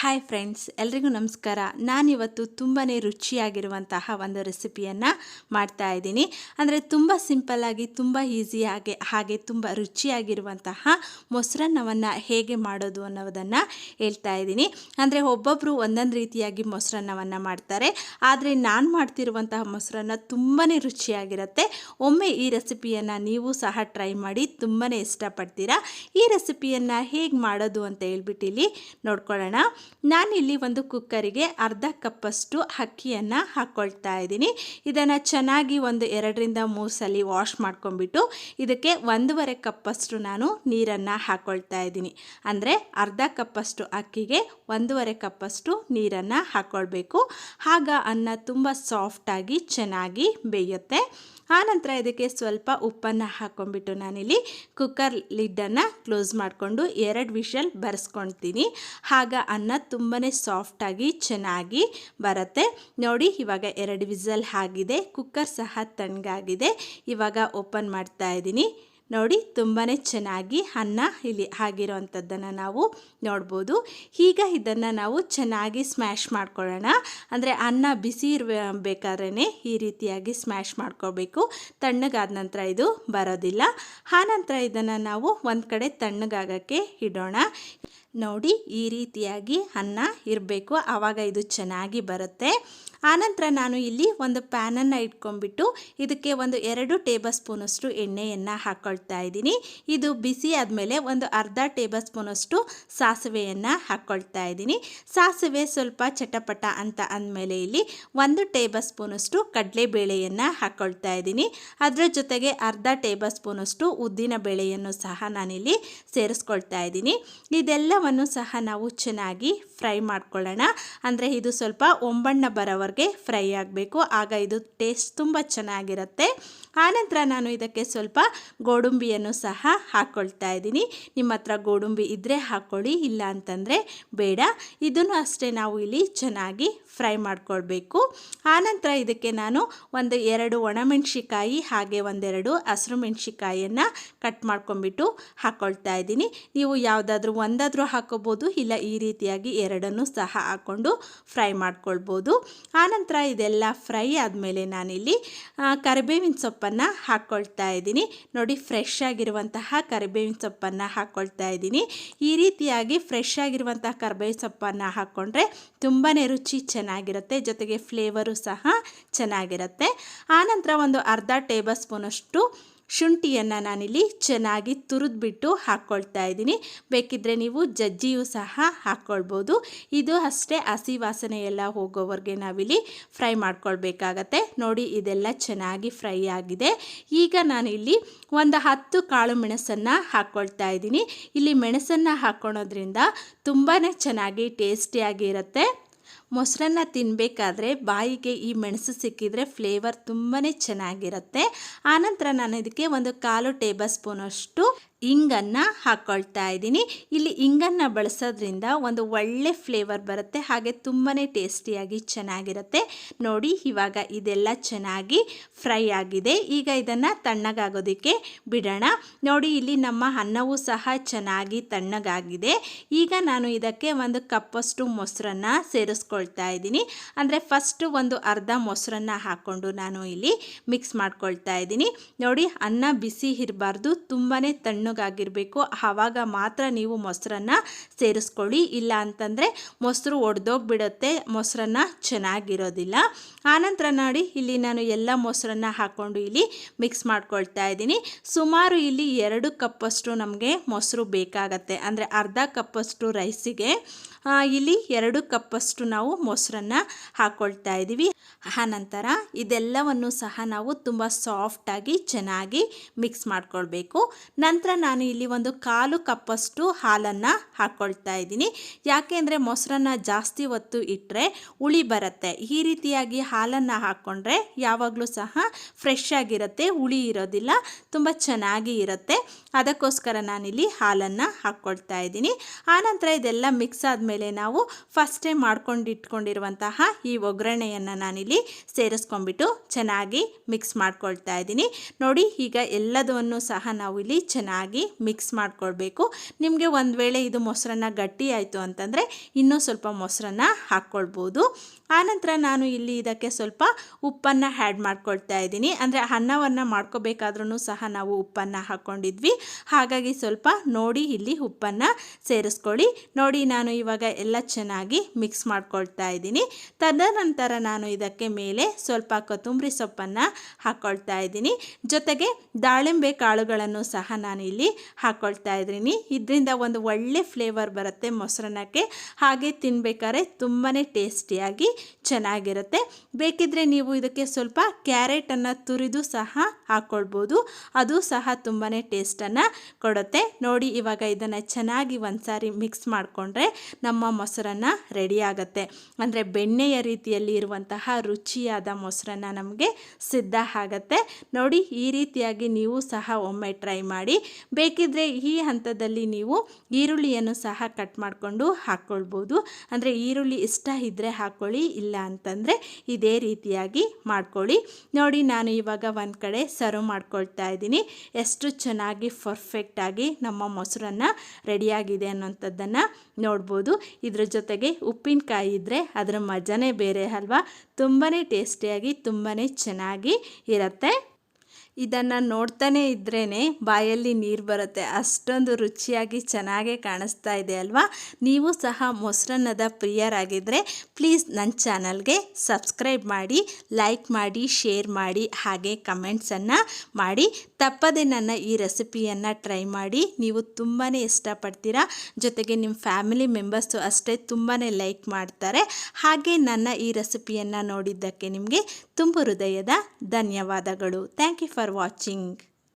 Hi friends, ಎಲ್ರಿಗೂ ನಮಸ್ಕಾರ. ನಾನಿವತ್ತು ತುಂಬಾ ರುಚಿಯಾಗಿರುವಂತಹ ಒಂದು ರೆಸಿಪಿಯನ್ನು ಮಾಡ್ತಾ ಇದ್ದೀನಿ. ಅಂದರೆ ತುಂಬ ಸಿಂಪಲ್ಲಾಗಿ, ತುಂಬ ಈಸಿಯಾಗಿ, ಹಾಗೆ ತುಂಬ ರುಚಿಯಾಗಿರುವಂತಹ ಮೊಸರನ್ನವನ್ನು ಹೇಗೆ ಮಾಡೋದು ಅನ್ನೋದನ್ನು ಹೇಳ್ತಾ ಇದ್ದೀನಿ. ಅಂದರೆ ಒಬ್ಬೊಬ್ಬರು ಒಂದೊಂದು ರೀತಿಯಾಗಿ ಮೊಸರನ್ನವನ್ನು ಮಾಡ್ತಾರೆ, ಆದರೆ ನಾನು ಮಾಡ್ತಿರುವಂತಹ ಮೊಸರನ್ನ ತುಂಬಾ ರುಚಿಯಾಗಿರುತ್ತೆ. ಒಮ್ಮೆ ಈ ರೆಸಿಪಿಯನ್ನು ನೀವು ಸಹ ಟ್ರೈ ಮಾಡಿ, ತುಂಬಾ ಇಷ್ಟಪಡ್ತೀರಾ. ಈ ರೆಸಿಪಿಯನ್ನು ಹೇಗೆ ಮಾಡೋದು ಅಂತ ಹೇಳ್ಬಿಟ್ಟು ಇಲ್ಲಿ ನೋಡ್ಕೊಳ್ಳೋಣ. ನಾನಿಲ್ಲಿ ಒಂದು ಕುಕ್ಕರಿಗೆ ಅರ್ಧ ಕಪ್ಪಷ್ಟು ಅಕ್ಕಿಯನ್ನು ಹಾಕ್ಕೊಳ್ತಾ ಇದ್ದೀನಿ. ಇದನ್ನು ಚೆನ್ನಾಗಿ ಒಂದು 2-3 ಸಲ ವಾಶ್ ಮಾಡ್ಕೊಂಡ್ಬಿಟ್ಟು ಇದಕ್ಕೆ 1.5 ಕಪ್ಪಷ್ಟು ನಾನು ನೀರನ್ನು ಹಾಕ್ಕೊಳ್ತಾ ಇದ್ದೀನಿ. ಅಂದರೆ ಅರ್ಧ ಕಪ್ಪಷ್ಟು ಅಕ್ಕಿಗೆ 1.5 ಕಪ್ಪಷ್ಟು ನೀರನ್ನು ಹಾಕ್ಕೊಳ್ಬೇಕು. ಆಗ ಅನ್ನ ತುಂಬ ಸಾಫ್ಟಾಗಿ ಚೆನ್ನಾಗಿ ಬೇಯುತ್ತೆ. ಆನಂತರ ಇದಕ್ಕೆ ಸ್ವಲ್ಪ ಉಪ್ಪನ್ನು ಹಾಕ್ಕೊಂಡ್ಬಿಟ್ಟು ನಾನಿಲ್ಲಿ ಕುಕ್ಕರ್ ಲಿಡ್ಡನ್ನು ಕ್ಲೋಸ್ ಮಾಡಿಕೊಂಡು 2 ವಿಷಲ್ ಬರೆಸ್ಕೊಳ್ತೀನಿ. ಆಗ ಅನ್ನ ತುಂಬಾ ಸಾಫ್ಟಾಗಿ ಚೆನ್ನಾಗಿ ಬರುತ್ತೆ. ನೋಡಿ, ಇವಾಗ 2 ವಿಸಲ್ ಆಗಿದೆ, ಕುಕ್ಕರ್ ಸಹ ತಣ್ಣಗಾಗಿದೆ. ಇವಾಗ ಓಪನ್ ಮಾಡ್ತಾ ಇದ್ದೀನಿ. ನೋಡಿ, ತುಂಬಾ ಚೆನ್ನಾಗಿ ಅನ್ನ ಇಲ್ಲಿ ಆಗಿರೋವಂಥದ್ದನ್ನು ನಾವು ನೋಡ್ಬೋದು. ಈಗ ಇದನ್ನು ನಾವು ಚೆನ್ನಾಗಿ ಸ್ಮ್ಯಾಶ್ ಮಾಡ್ಕೊಳ್ಳೋಣ. ಅಂದರೆ ಅನ್ನ ಬಿಸಿ ಇರಬೇಕಾದ್ರೇ ಈ ರೀತಿಯಾಗಿ ಸ್ಮ್ಯಾಶ್ ಮಾಡ್ಕೋಬೇಕು. ತಣ್ಣಗಾದ ನಂತರ ಇದು ಬರೋದಿಲ್ಲ. ಆನಂತರ ಇದನ್ನು ನಾವು ಒಂದು ಕಡೆ ತಣ್ಣಗಾಗಕ್ಕೆ ಇಡೋಣ. ನೋಡಿ, ಈ ರೀತಿಯಾಗಿ ಅನ್ನ ಇರಬೇಕು, ಆವಾಗ ಇದು ಚೆನ್ನಾಗಿ ಬರುತ್ತೆ. ಆನಂತರ ನಾನು ಇಲ್ಲಿ ಒಂದು ಪ್ಯಾನನ್ನು ಇಟ್ಕೊಂಡ್ಬಿಟ್ಟು ಇದಕ್ಕೆ ಒಂದು 2 ಟೇಬಲ್ ಸ್ಪೂನಷ್ಟು ಎಣ್ಣೆಯನ್ನು ಹಾಕ್ಕೊಳ್ತಾ ಇದ್ದೀನಿ. ಇದು ಬಿಸಿ ಆದಮೇಲೆ ಒಂದು ಅರ್ಧ ಟೇಬಲ್ ಸ್ಪೂನಷ್ಟು ಸಾಸಿವೆಯನ್ನು ಹಾಕ್ಕೊಳ್ತಾ ಇದ್ದೀನಿ. ಸಾಸಿವೆ ಸ್ವಲ್ಪ ಚಟಪಟ ಅಂತ ಅಂದಮೇಲೆ ಇಲ್ಲಿ 1 ಟೇಬಲ್ ಸ್ಪೂನಷ್ಟು ಕಡಲೆಬೇಳೆಯನ್ನು ಹಾಕ್ಕೊಳ್ತಾ ಇದ್ದೀನಿ. ಅದರ ಜೊತೆಗೆ ಅರ್ಧ ಟೇಬಲ್ ಸ್ಪೂನಷ್ಟು ಉದ್ದಿನ ಬೇಳೆಯನ್ನು ಸಹ ನಾನಿಲ್ಲಿ ಸೇರಿಸ್ಕೊಳ್ತಾ ಇದ್ದೀನಿ. ಇದೆಲ್ಲವನ್ನು ಸಹ ನಾವು ಚೆನ್ನಾಗಿ ಫ್ರೈ ಮಾಡ್ಕೊಳ್ಳೋಣ. ಅಂದರೆ ಇದು ಸ್ವಲ್ಪ ಒಂಬಣ್ಣ ಬರೋವರೆಗೆ ಫ್ರೈ ಆಗಬೇಕು, ಆಗ ಇದು ಟೇಸ್ಟ್ ತುಂಬ ಚೆನ್ನಾಗಿರುತ್ತೆ. ಆನಂತರ ನಾನು ಇದಕ್ಕೆ ಸ್ವಲ್ಪ ಗೋಡಂಬಿಯನ್ನು ಸಹ ಹಾಕ್ಕೊಳ್ತಾ ಇದ್ದೀನಿ. ನಿಮ್ಮ ಹತ್ರ ಗೋಡಂಬಿ ಇದ್ದರೆ ಹಾಕ್ಕೊಳ್ಳಿ, ಇಲ್ಲ ಅಂತಂದರೆ ಬೇಡ. ಇದನ್ನು ಅಷ್ಟೇ ನಾವು ಇಲ್ಲಿ ಚೆನ್ನಾಗಿ ಫ್ರೈ ಮಾಡ್ಕೊಳ್ಬೇಕು. ಆನಂತರ ಇದಕ್ಕೆ ನಾನು ಒಂದು 2 ಒಣಮೆಣಸಿಕಾಯಿ ಹಾಗೆ 1-2 ಹಸಿರು ಮೆಣಸಿಕಾಯಿಯನ್ನು ಕಟ್ ಮಾಡ್ಕೊಂಡ್ಬಿಟ್ಟು ಹಾಕ್ಕೊಳ್ತಾ ಇದ್ದೀನಿ. ನೀವು ಯಾವುದಾದ್ರೂ ಒಂದಾದರೂ ಹಾಕ್ಕೋಬೋದು, ಇಲ್ಲ ಈ ರೀತಿಯಾಗಿ 2 ಸಹ ಹಾಕ್ಕೊಂಡು ಫ್ರೈ ಮಾಡ್ಕೊಳ್ಬೋದು. ಆನಂತರ ಇದೆಲ್ಲ ಫ್ರೈ ಆದಮೇಲೆ ನಾನಿಲ್ಲಿ ಕರಿಬೇವಿನ ಸೊಪ್ಪನ್ನು ಹಾಕ್ಕೊಳ್ತಾ ಇದ್ದೀನಿ. ನೋಡಿ, ಫ್ರೆಶ್ ಆಗಿರುವಂತಹ ಕರಿಬೇವಿನ ಸೊಪ್ಪನ್ನು ಹಾಕ್ಕೊಳ್ತಾ ಇದ್ದೀನಿ. ಈ ರೀತಿಯಾಗಿ ಫ್ರೆಶ್ ಆಗಿರುವಂತಹ ಕರಿಬೇವಿನ ಸೊಪ್ಪನ್ನು ಹಾಕ್ಕೊಂಡ್ರೆ ತುಂಬಾ ರುಚಿ ಚೆನ್ನಾಗಿರುತ್ತೆ, ಜೊತೆಗೆ ಫ್ಲೇವರು ಸಹ ಚೆನ್ನಾಗಿರುತ್ತೆ. ಆನಂತರ ಒಂದು ಅರ್ಧ ಟೇಬಲ್ ಸ್ಪೂನಷ್ಟು ಶುಂಠಿಯನ್ನು ನಾನಿಲ್ಲಿ ಚೆನ್ನಾಗಿ ತುರಿದ್ಬಿಟ್ಟು ಹಾಕ್ಕೊಳ್ತಾ ಇದ್ದೀನಿ. ಬೇಕಿದ್ದರೆ ನೀವು ಜಜ್ಜಿಯೂ ಸಹ ಹಾಕ್ಕೊಳ್ಬೋದು. ಇದು ಅಷ್ಟೇ ಹಸಿ ವಾಸನೆ ಎಲ್ಲ ಹೋಗೋವರೆಗೆ ನಾವಿಲ್ಲಿ ಫ್ರೈ ಮಾಡ್ಕೊಳ್ಬೇಕಾಗತ್ತೆ. ನೋಡಿ, ಇದೆಲ್ಲ ಚೆನ್ನಾಗಿ ಫ್ರೈ ಆಗಿದೆ. ಈಗ ನಾನಿಲ್ಲಿ ಒಂದು 10 ಕಾಳು ಮೆಣಸನ್ನು ಹಾಕ್ಕೊಳ್ತಾ ಇದ್ದೀನಿ. ಇಲ್ಲಿ ಮೆಣಸನ್ನು ಹಾಕ್ಕೊಳೋದ್ರಿಂದ ತುಂಬಾ ಚೆನ್ನಾಗಿ ಟೇಸ್ಟಿಯಾಗಿ ಇರುತ್ತೆ. ಮೊಸರನ್ನ ತಿನ್ನಬೇಕಾದ್ರೆ ಬಾಯಿಗೆ ಈ ಮೆಣಸು ಸಿಕ್ಕಿದರೆ ಫ್ಲೇವರ್ ತುಂಬಾ ಚೆನ್ನಾಗಿರುತ್ತೆ. ಆನಂತರ ನಾನು ಇದಕ್ಕೆ ಒಂದು 1/4 ಟೇಬಲ್ ಸ್ಪೂನಷ್ಟು ಇಂಗನ್ನು ಹಾಕ್ಕೊಳ್ತಾ ಇದ್ದೀನಿ. ಇಲ್ಲಿ ಇಂಗನ್ನು ಬಳಸೋದ್ರಿಂದ ಒಂದು ಒಳ್ಳೆ ಫ್ಲೇವರ್ ಬರುತ್ತೆ, ಹಾಗೆ ತುಂಬಾ ಟೇಸ್ಟಿಯಾಗಿ ಚೆನ್ನಾಗಿರುತ್ತೆ. ನೋಡಿ, ಇವಾಗ ಇದೆಲ್ಲ ಚೆನ್ನಾಗಿ ಫ್ರೈ ಆಗಿದೆ. ಈಗ ಇದನ್ನು ತಣ್ಣಗಾಗೋದಕ್ಕೆ ಬಿಡೋಣ. ನೋಡಿ, ಇಲ್ಲಿ ನಮ್ಮ ಅನ್ನವೂ ಸಹ ಚೆನ್ನಾಗಿ ತಣ್ಣಗಾಗಿದೆ. ಈಗ ನಾನು ಇದಕ್ಕೆ 1 ಕಪ್ಪಷ್ಟು ಮೊಸರನ್ನ ಸೇರಿಸ್ಕೊಳ್ತಾ ಇದ್ದೀನಿ. ಅಂದರೆ ಫಸ್ಟು ಒಂದು ಅರ್ಧ ಮೊಸರನ್ನ ಹಾಕ್ಕೊಂಡು ನಾನು ಇಲ್ಲಿ ಮಿಕ್ಸ್ ಮಾಡ್ಕೊಳ್ತಾ ಇದ್ದೀನಿ. ನೋಡಿ, ಅನ್ನ ಬಿಸಿ ಇರಬಾರ್ದು, ತುಂಬಾ ತಣ್ಣಗಾಗಿರಬೇಕು. ಆವಾಗ ಮಾತ್ರ ನೀವು ಮೊಸರನ್ನ ಸೇರಿಸ್ಕೊಳ್ಳಿ, ಇಲ್ಲ ಅಂತಂದರೆ ಮೊಸರು ಒಡೆದೋಗ್ಬಿಡುತ್ತೆ, ಮೊಸರನ್ನ ಚೆನ್ನಾಗಿರೋದಿಲ್ಲ. ಆನಂತರ ನೋಡಿ, ಇಲ್ಲಿ ನಾನು ಎಲ್ಲ ಮೊಸರನ್ನ ಹಾಕ್ಕೊಂಡು ಇಲ್ಲಿ ಮಿಕ್ಸ್ ಮಾಡ್ಕೊಳ್ತಾ ಇದ್ದೀನಿ. ಸುಮಾರು ಇಲ್ಲಿ 2 ಕಪ್ಪಷ್ಟು ನಮಗೆ ಮೊಸರು ಬೇಕಾಗತ್ತೆ. ಅಂದರೆ ಅರ್ಧ ಕಪ್ಪಷ್ಟು ರೈಸಿಗೆ ಇಲ್ಲಿ 2 ಕಪ್ಪಷ್ಟು ನಾವು ಮೊಸರನ್ನ ಹಾಕ್ಕೊಳ್ತಾ ಇದ್ದೀವಿ. ಆನಂತರ ಇದೆಲ್ಲವನ್ನು ಸಹ ನಾವು ತುಂಬ ಸಾಫ್ಟಾಗಿ ಚೆನ್ನಾಗಿ ಮಿಕ್ಸ್ ಮಾಡ್ಕೊಳ್ಬೇಕು. ನಂತರ ನಾನು ಇಲ್ಲಿ ಒಂದು 1/4 ಕಪ್ಪಷ್ಟು ಹಾಲನ್ನು ಹಾಕ್ಕೊಳ್ತಾ ಇದ್ದೀನಿ. ಯಾಕೆ ಅಂದರೆ ಮೊಸರನ್ನ ಜಾಸ್ತಿ ಹೊತ್ತು ಇಟ್ಟರೆ ಹುಳಿ ಬರುತ್ತೆ. ಈ ರೀತಿಯಾಗಿ ಹಾಲನ್ನು ಹಾಕ್ಕೊಂಡ್ರೆ ಯಾವಾಗಲೂ ಸಹ ಫ್ರೆಶ್ ಆಗಿರುತ್ತೆ, ಹುಳಿ ಇರೋದಿಲ್ಲ, ತುಂಬ ಚೆನ್ನಾಗಿ ಇರುತ್ತೆ. ಅದಕ್ಕೋಸ್ಕರ ನಾನಿಲ್ಲಿ ಹಾಲನ್ನು ಹಾಕ್ಕೊಳ್ತಾ ಇದ್ದೀನಿ. ಆನಂತರ ಇದೆಲ್ಲ ಮಿಕ್ಸ್ ಆದಮೇಲೆ ನಾವು ಫಸ್ಟೇ ಇಟ್ಕೊಂಡಿರುವಂತಹ ಈ ಒಗ್ಗರಣೆಯನ್ನು ನಾನಿಲ್ಲಿ ಸೇರಿಸ್ಕೊಂಡ್ಬಿಟ್ಟು ಚೆನ್ನಾಗಿ ಮಿಕ್ಸ್ ಮಾಡ್ಕೊಳ್ತಾ ಇದ್ದೀನಿ. ನೋಡಿ, ಈಗ ಎಲ್ಲದನ್ನು ಸಹ ನಾವು ಇಲ್ಲಿ ಚೆನ್ನಾಗಿ ಚೆನ್ನಾಗಿ ಮಿಕ್ಸ್ ಮಾಡ್ಕೊಳ್ಬೇಕು. ನಿಮಗೆ ಒಂದು ವೇಳೆ ಇದು ಮೊಸರನ್ನ ಗಟ್ಟಿ ಆಯಿತು ಅಂತಂದರೆ ಇನ್ನೂ ಸ್ವಲ್ಪ ಮೊಸರನ್ನ ಹಾಕ್ಕೊಳ್ಬೋದು. ಆನಂತರ ನಾನು ಇಲ್ಲಿ ಇದಕ್ಕೆ ಸ್ವಲ್ಪ ಉಪ್ಪನ್ನು ಆ್ಯಡ್ ಮಾಡ್ಕೊಳ್ತಾ ಇದ್ದೀನಿ. ಅಂದರೆ ಅನ್ನವನ್ನು ಮಾಡ್ಕೋಬೇಕಾದ್ರೂ ಸಹ ನಾವು ಉಪ್ಪನ್ನು ಹಾಕ್ಕೊಂಡಿದ್ವಿ, ಹಾಗಾಗಿ ಸ್ವಲ್ಪ ನೋಡಿ ಇಲ್ಲಿ ಉಪ್ಪನ್ನು ಸೇರಿಸ್ಕೊಳ್ಳಿ. ನೋಡಿ ನಾನು ಇವಾಗ ಎಲ್ಲ ಚೆನ್ನಾಗಿ ಮಿಕ್ಸ್ ಮಾಡ್ಕೊಳ್ತಾ ಇದ್ದೀನಿ. ತದನಂತರ ನಾನು ಇದಕ್ಕೆ ಮೇಲೆ ಸ್ವಲ್ಪ ಕೊತ್ತಂಬರಿ ಸೊಪ್ಪನ್ನು ಹಾಕ್ಕೊಳ್ತಾ ಇದ್ದೀನಿ. ಜೊತೆಗೆ ದಾಳಿಂಬೆ ಕಾಳುಗಳನ್ನು ಸಹ ನಾನು ಇಲ್ಲಿ ಹಾಕ್ಕೊಳ್ತಾ ಇದ್ದೀನಿ. ಇದರಿಂದ ಒಂದು ಒಳ್ಳೆ ಫ್ಲೇವರ್ ಬರುತ್ತೆ ಮೊಸರನ್ನಕ್ಕೆ, ಹಾಗೆ ತಿನ್ಬೇಕಾದ್ರೆ ತುಂಬಾ ಟೇಸ್ಟಿಯಾಗಿ ಚೆನ್ನಾಗಿರುತ್ತೆ. ಬೇಕಿದ್ರೆ ನೀವು ಇದಕ್ಕೆ ಸ್ವಲ್ಪ ಕ್ಯಾರೆಟನ್ನು ತುರಿದು ಸಹ ಹಾಕ್ಕೊಳ್ಬೋದು, ಅದು ಸಹ ತುಂಬಾ ಟೇಸ್ಟನ್ನು ಕೊಡುತ್ತೆ. ನೋಡಿ ಇವಾಗ ಇದನ್ನು ಚೆನ್ನಾಗಿ ಒಂದ್ಸಾರಿ ಮಿಕ್ಸ್ ಮಾಡಿಕೊಂಡ್ರೆ ನಮ್ಮ ಮೊಸರನ್ನ ರೆಡಿ ಆಗುತ್ತೆ. ಅಂದರೆ ಬೆಣ್ಣೆಯ ರೀತಿಯಲ್ಲಿ ಇರುವಂತಹ ರುಚಿಯಾದ ಮೊಸರನ್ನ ನಮಗೆ ಸಿದ್ಧ ಆಗುತ್ತೆ. ನೋಡಿ ಈ ರೀತಿಯಾಗಿ ನೀವು ಸಹ ಒಮ್ಮೆ ಟ್ರೈ ಮಾಡಿ. ಬೇಕಿದ್ರೆ ಈ ಹಂತದಲ್ಲಿ ನೀವು ಈರುಳ್ಳಿಯನ್ನು ಸಹ ಕಟ್ ಮಾಡಿಕೊಂಡು ಹಾಕ್ಕೊಳ್ಬೋದು. ಅಂದರೆ ಈರುಳ್ಳಿ ಇಷ್ಟ ಇದ್ದರೆ ಹಾಕ್ಕೊಳ್ಳಿ, ಇಲ್ಲ ಅಂತಂದರೆ ಇದೇ ರೀತಿಯಾಗಿ ಮಾಡ್ಕೊಳ್ಳಿ. ನೋಡಿ ನಾನು ಇವಾಗ ಒಂದು ಕಡೆ ಸರ್ವ್ ಮಾಡ್ಕೊಳ್ತಾ ಇದ್ದೀನಿ. ಎಷ್ಟು ಚೆನ್ನಾಗಿ ಪರ್ಫೆಕ್ಟಾಗಿ ನಮ್ಮ ಮೊಸರನ್ನ ರೆಡಿಯಾಗಿದೆ ಅನ್ನೋಂಥದ್ದನ್ನು ನೋಡ್ಬೋದು. ಇದ್ರ ಜೊತೆಗೆ ಉಪ್ಪಿನಕಾಯಿ ಇದ್ದರೆ ಅದರ ಮಜನೇ ಬೇರೆ ಅಲ್ವಾ. ತುಂಬಾ ಟೇಸ್ಟಿಯಾಗಿ ತುಂಬಾ ಚೆನ್ನಾಗಿ ಇರುತ್ತೆ. ಇದನ್ನು ನೋಡ್ತಾನೆ ಇದ್ರೇ ಬಾಯಲ್ಲಿ ನೀರು ಬರುತ್ತೆ, ಅಷ್ಟೊಂದು ರುಚಿಯಾಗಿ ಚೆನ್ನಾಗೇ ಕಾಣಿಸ್ತಾ ಇದೆ ಅಲ್ವಾ. ನೀವು ಸಹ ಮೊಸರನ್ನದ ಪ್ರಿಯರಾಗಿದ್ದರೆ ಪ್ಲೀಸ್ ನನ್ನ ಚಾನಲ್ಗೆ ಸಬ್ಸ್ಕ್ರೈಬ್ ಮಾಡಿ, ಲೈಕ್ ಮಾಡಿ, ಶೇರ್ ಮಾಡಿ, ಹಾಗೆ ಕಮೆಂಟ್ಸನ್ನು ಮಾಡಿ. ತಪ್ಪದೆ ನನ್ನ ಈ ರೆಸಿಪಿಯನ್ನು ಟ್ರೈ ಮಾಡಿ. ನೀವು ತುಂಬಾ ಇಷ್ಟಪಡ್ತೀರಾ. ಜೊತೆಗೆ ನಿಮ್ಮ ಫ್ಯಾಮಿಲಿ ಮೆಂಬರ್ಸು ಅಷ್ಟೇ ತುಂಬಾ ಲೈಕ್ ಮಾಡ್ತಾರೆ. ಹಾಗೆ ನನ್ನ ಈ ರೆಸಿಪಿಯನ್ನು ನೋಡಿದ್ದಕ್ಕೆ ನಿಮಗೆ ತುಂಬ ಹೃದಯದ ಧನ್ಯವಾದಗಳು. Thank you for watching.